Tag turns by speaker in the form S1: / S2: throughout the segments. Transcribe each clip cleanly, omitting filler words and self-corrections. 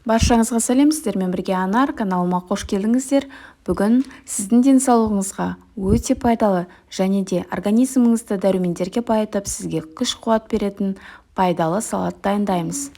S1: Баршаңызға сәлем, сіздермен бірге Анар каналыма қош келдіңіздер. Бүгін сіздің денсаулығыңызға өте пайдалы және де организміңізді дәрумендерге байытып, сізге күш-қуат беретін пайдалы салат дайындаймыз.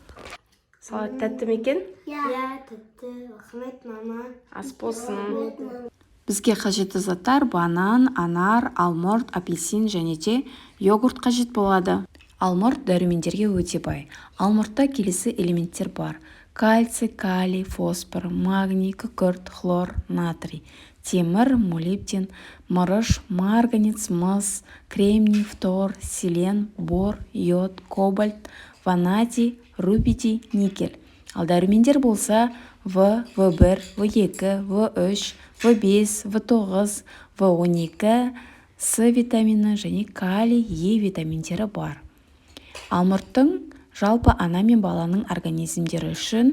S1: Салат тәтті ме екен?
S2: Иә, тәтті. Рахмет, мама.
S1: Ас болсын. Бізге қажетті заттар банан, анар, алмұрт, апельсин және де йогурт қажет болады. Алмұрт дәрумендерге өте бай. Алмұртта келесі элементтер бар: кальций, калий, фосфор, магний, күкірт, хлор, натрий, темір, молибден, мырыш, марганец, мыс, кремний, фтор, селен, бор, йод, кобальт, ванадий, рубидий, никель. Ал дәрумендер болса В, В1, В2, В3, В5, В9, В12, С витамині және калий, Е витаминдері бар. Алмұрттың жалпы ана мен баланың организмдері үшін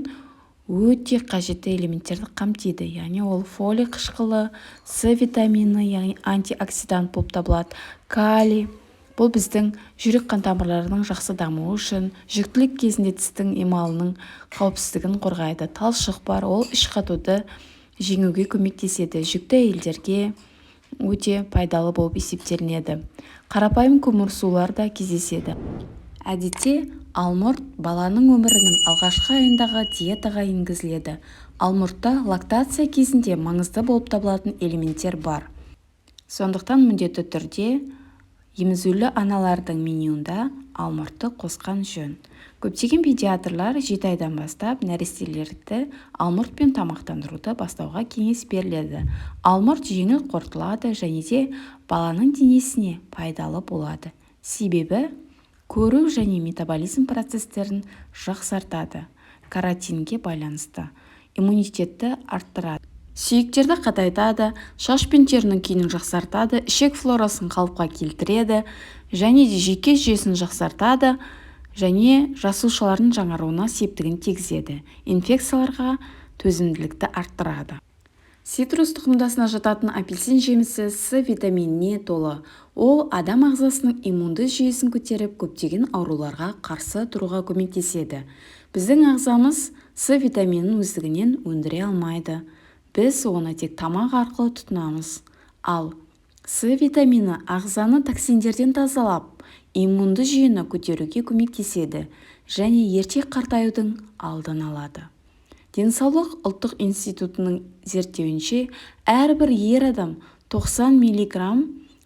S1: өте қажетті элементтерді қамтиды. Яғни ол фолий қышқылы, С витамині, яғни антиоксидант болып табылады. Калий бұл біздің жүрек қан тамырларының жақсы дамуы үшін, жүктілік кезінде тістің эмалының қауіпсіздігін қорғайды. Талшық бар, ол іш қатуды жеңуге көмектеседі. Жүкті әйелдерге өте пайдалы болып есептелінеді. Қарапайым көмірсулар да кездеседі. Әдетте алмұрт баланың өмірінің алғашқы айындағы диетаға енгізіледі. Алмұртта лактация кезінде маңызды болып табылатын элементтер бар. Сондықтан міндетті түрде емізулі аналардың менюында алмұртты қосқан жөн. Көптеген педиатрлар 7 айдан бастап нәрестелерді алмұртпен тамақтандыруды бастауға кеңес беріледі. Алмұрт жеңіл қорытылады және де баланың денесіне пайдалы болады. Себебі көру және метаболизм процестерін жақсартады. Каротинге байланысты иммунитетті арттырады. Сүйектерді қатайтады, шаш пен терінің күйін жақсартады, ішек флорасын қалыпқа келтіреді және де жүйке жүйесін жақсартады және жасушалардың жаңаруына септігін тигізеді. Инфекцияларға төзімділікті арттырады. Цитрус тұқымдасына жататын апельсин жемісі С витаминіне толы. Ол адам ағзасының иммунды жүйесін көтеріп, көптеген ауруларға қарсы тұруға көмектеседі. Біздің ағзамыз С витаминін өздігінен өндіре алмайды. Біз оны тек тамақ арқылы тұтынамыз. Ал С витамині ағзаны токсиндерден тазалап, иммунды жүйені көтеруге көмектеседі және ерте қартаюдың алдын алады. Денсаулық ұлттық институтының зерттеуінше, әрбір ер адам 90 мг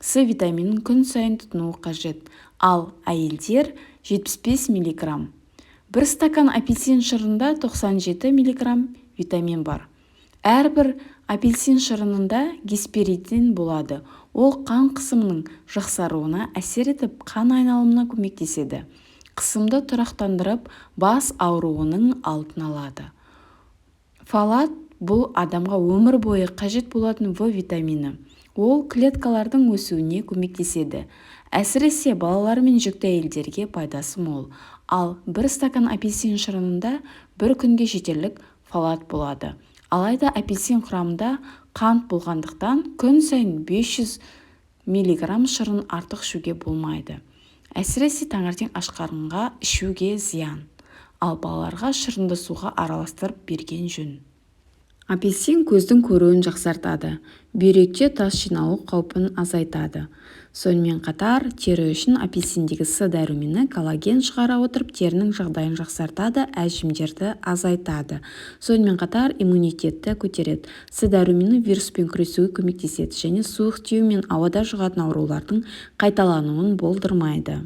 S1: С витаминін күн сайын тұтынуы қажет, ал әйелдер 75 мг. Бір стакан апельсин шырында 97 мг витамин бар. Әрбір апельсин шырынында гесперидин болады. Ол қан қысымының жақсаруына әсер етіп, қан айналымына көмектеседі. Қысымды тұрақтандырып, бас ауруының алдын алады. Фолат бұл адамға өмір бойы қажет болатын В витамині. Ол клеткалардың өсуіне көмектеседі. Әсіресе балалар мен жүкті әйелдерге пайдасы мол. Ал бір стакан апельсин шырынында бір күнге жетерлік фолат болады. Алайда апельсин құрамында қант болғандықтан күн сайын 500 мг шырын артық ішуге болмайды. Әсіресе таңертең аш қарынға ішуге зиян. Ал балаларға шырынды суға араластырып берген жөн. Апельсин көздің көруін жақсартады, бүйректе тас жиналу қаупін азайтады. Сонымен қатар, тері үшін апельсиндегі С дәрумені коллаген шығара отырып, терінің жағдайын жақсартады, әжімдерді азайтады. Сонымен қатар, иммунитетті көтереді. С дәрумені вируспен күресуге көмектеседі және суық тию мен ауада жұғатын аурулардың қайталануын болдырмайды.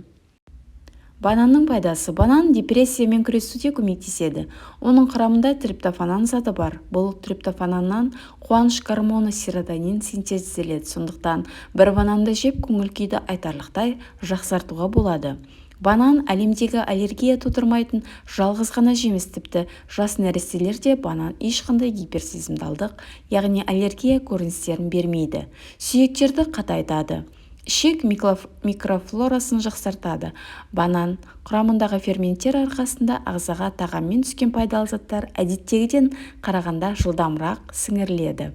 S1: Бананның пайдасы. Банан депрессиямен күресуде көмектеседі. Оның құрамында триптофан заты бар. Бұл триптофаннан қуаныш гормоны серотонин синтезделеді. Сондықтан бір бананды жеп көңіл-күйді айтарлықтай жақсартуға болады. Банан әлемдегі аллергия тудырмайтын жалғыз ғана жеміс, тіпті жас нәрестелерде банан ешқандай гиперсезімдалдық, яғни аллергия көріністерін бермейді. Сүйектерді қатайтады. Ішек микрофлорасын жақсартады. Банан құрамындағы ферменттер арқасында ағзаға тағаммен түскен пайдалы заттар әдеттегіден қарағанда жылдамырақ сіңіріледі.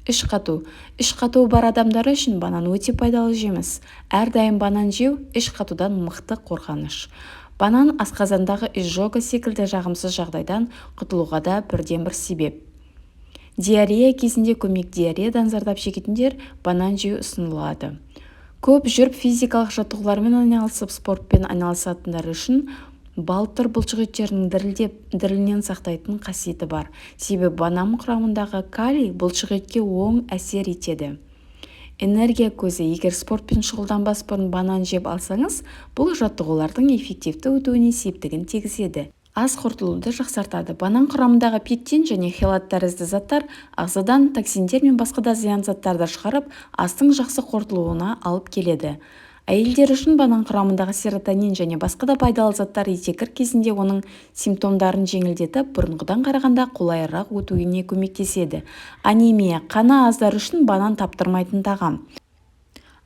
S1: Іш қату. Іш қатуы бар адамдар үшін банан өте пайдалы жеміс. Әрдайым банан жеу іш қатудан мықты қорғаныш. Банан асқазандағы изжога секілді жағымсыз жағдайдан құтылуға да бірден бір себеп. Диарея кезінде диареядан зардап шегетіндер банан жеу ұсынылады. Көп жүріп физикалық жаттығулармен айналысып спортпен айналысатындар үшін балтыр бұлшықеттерінің дірілінен сақтайтын қасиеті бар. Себебі банан құрамындағы калий бұлшықетке оң әсер етеді. Энергия көзі. Егер спортпен шұғылданбас бұрын банан жеп алсаңыз, бұл жаттығулардың эффективті өтуіне септігін тигізеді. Ас қорытылуды жақсартады. Банан құрамындағы пектин және хелат тәрізді заттар ағзадан токсиндер мен басқа да зиян заттарды шығарып, астың жақсы қорытылуына алып келеді. Әйелдер үшін банан құрамындағы серотонин және басқа да пайдалы заттар етекір кезінде оның симптомдарын жеңілдетіп, бұрынғыдан қарағанда қолайырақ өтуіне көмектеседі. Анемия. Қаны аздар үшін банан таптырмайтын тағам.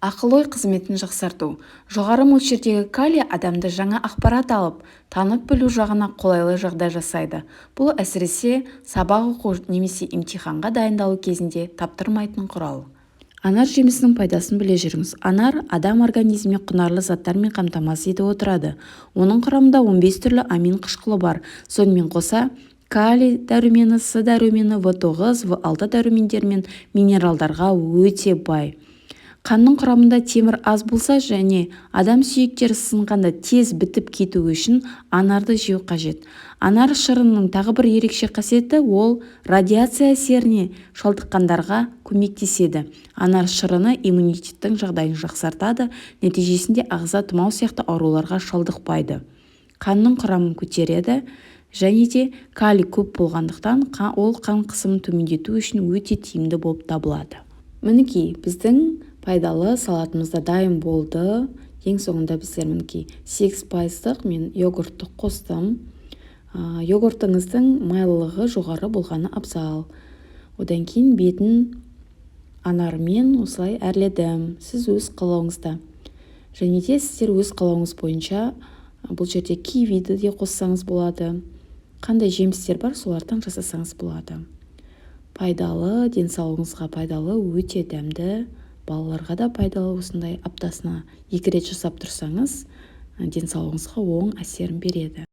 S1: Ақыл-ой қызметін жақсарту. Жоғары мөлшердегі калий адамды жаңа ақпарат алып, танып білу жағына қолайлы жағдай жасайды. Бұл әсіресе сабақ оқу немесе емтиханға дайындалу кезінде таптырмайтын құрал. Анар жемісінің пайдасын біле жүріңіз. Анар адам организміне құнарлы заттармен қамтамасыз етіп отырады. Оның құрамында 15 түрлі амин қышқылы бар. Сонымен қоса калий дәрумені, С дәрумені, В9, В6 дәрумендер мен минералдарға өте бай. Қанның құрамында темір аз болса және адам сүйектері сынғанда тез бітіп кетуі үшін анарды жеу қажет. Анар шырынының тағы бір ерекше қасиеті ол радиация әсеріне шалдыққандарға көмектеседі. Анар шырыны иммунитеттің жағдайын жақсартады, нәтижесінде ағза тұмау сияқты ауруларға шалдықпайды. Қанның құрамын көтереді және де калий көп болғандықтан ол қан қысымын төмендету үшін өте тиімді болып табылады. Мінекей, біздің пайдалы салатымызда дайын болды. Ең соңында біздер мінекей 8% мен йогуртты қостым. Йогуртыңыздың майлылығы жоғары болғаны абзал. Одан кейін бетін анармен осылай әрледім. Сіз өз қалауыңызда. Және де сіздер өз қалауыңыз бойынша бұл жерде кивиді де қоссаңыз болады. Қандай жемістер бар, солардан жасасаңыз болады. Пайдалы, денсаулығыңызға пайдалы, өте дәмді. Балаларға да пайдалы, осындай аптасына 2 рет жасап тұрсаңыз, денсаулығыңызға оң әсерін береді.